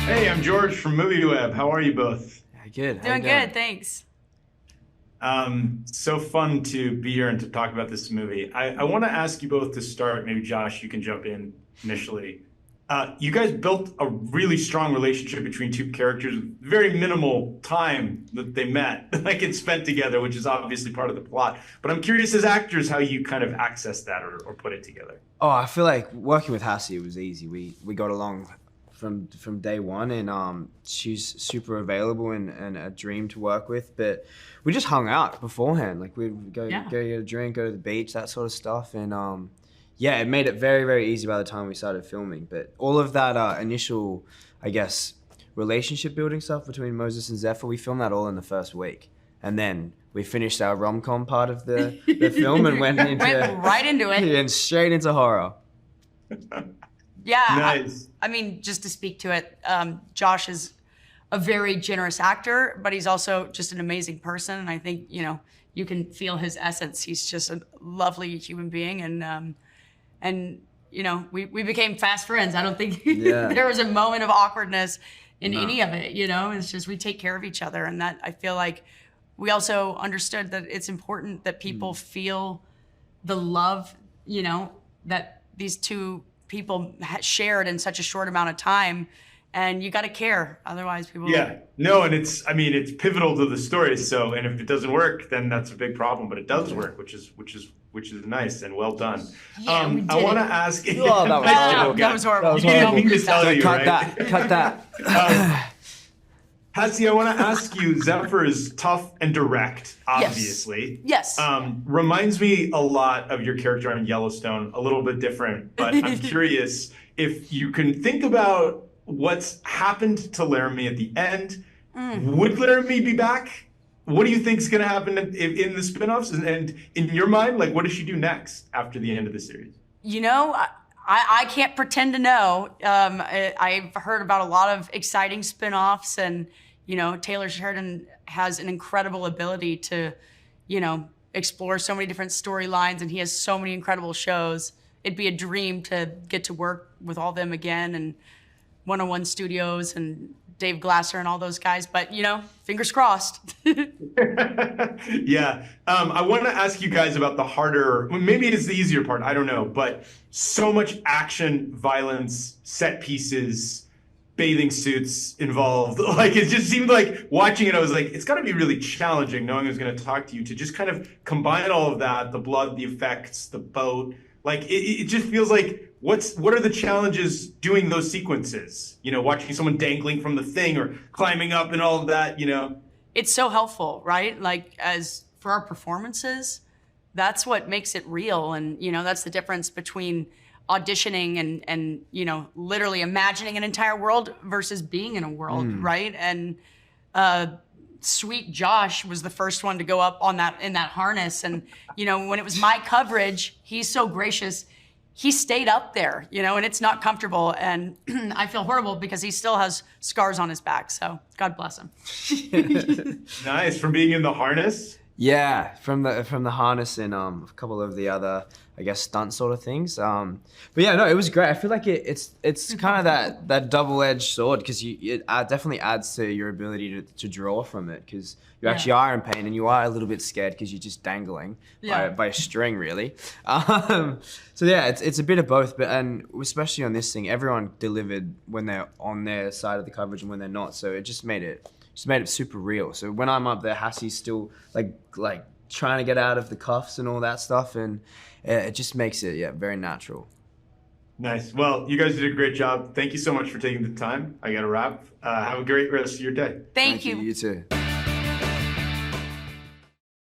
Hey, I'm George from MovieWeb. How are you both? Yeah, good. Doing good, thanks. So fun to be here and to talk about this movie. I want to ask you both to start. Maybe Josh, you can jump in initially. You guys built a really strong relationship between two characters with very minimal time that they met, like and spent together, which is obviously part of the plot. But I'm curious as actors how you kind of access that or put it together. Oh, I feel like working with Hassie was easy. We got along from day one, and she's super available and a dream to work with. But we just hung out beforehand. Like we'd go get a drink, go to the beach, that sort of stuff, and yeah, it made it very, very easy by the time we started filming. But all of that initial, I guess, relationship building stuff between Moses and Zephyr, we filmed that all in the first week. And then we finished our rom-com part of the film and went right into it. And straight into horror. Yeah. Nice. I mean, just to speak to it, Josh is a very generous actor, but he's also just an amazing person. And I think, you can feel his essence. He's just a lovely human being. And we became fast friends. I don't think there was a moment of awkwardness in any of it, It's just we take care of each other. And that I feel like we also understood that it's important that people feel the love, that these two people shared in such a short amount of time. And you got to care, otherwise people. Yeah, no, and it's pivotal to the story. So, and if it doesn't work, then that's a big problem. But it does work, which is nice and well done. Yeah, we did I want to it. ask. Oh, that was horrible. That was horrible. You didn't mean to tell you, Cut right? that. Hassie, I want to ask you. Zephyr is tough and direct, obviously. Yes. Reminds me a lot of your character on Yellowstone. A little bit different, but I'm curious if you can think about what's happened to Laramie at the end. Would Laramie be back? What do you think is going to happen in the spinoffs? And in your mind, like, what does she do next after the end of the series? I can't pretend to know. I've heard about a lot of exciting spinoffs, and Taylor Sheridan has an incredible ability to, explore so many different storylines, and he has so many incredible shows. It'd be a dream to get to work with all them again, and 101 Studios and Dave Glasser and all those guys, but fingers crossed. Yeah. I want to ask you guys about the harder, maybe it's the easier part, I don't know, but so much action, violence, set pieces, bathing suits involved. Like, it just seemed like watching it, I was like, it's got to be really challenging knowing I was going to talk to you to just kind of combine all of that, the blood, the effects, the boat. Like, it just feels like, what are the challenges doing those sequences? Watching someone dangling from the thing or climbing up and all of that, It's so helpful, right? Like, as for our performances, that's what makes it real. And, that's the difference between auditioning and literally imagining an entire world versus being in a world, right? And sweet Josh was the first one to go up in that harness. And, when it was my coverage, he's so gracious. He stayed up there, and it's not comfortable. And I feel horrible because he still has scars on his back. So God bless him. Nice. From being in the harness? Yeah, from the harness and a couple of the other, I guess, stunt sort of things. But yeah, no, it was great. I feel like it's kind of that double-edged sword, because it definitely adds to your ability to draw from it, because you actually are in pain and you are a little bit scared because you're just dangling by a string, really. So yeah, it's a bit of both, and especially on this thing, everyone delivered when they're on their side of the coverage and when they're not. So it just made it super real. So when I'm up there, Hassie's still like trying to get out of the cuffs and all that stuff, and it just makes it very natural. Nice. Well, you guys did a great job. Thank you so much for taking the time. I got to wrap. Have a great rest of your day. Thank you. You too.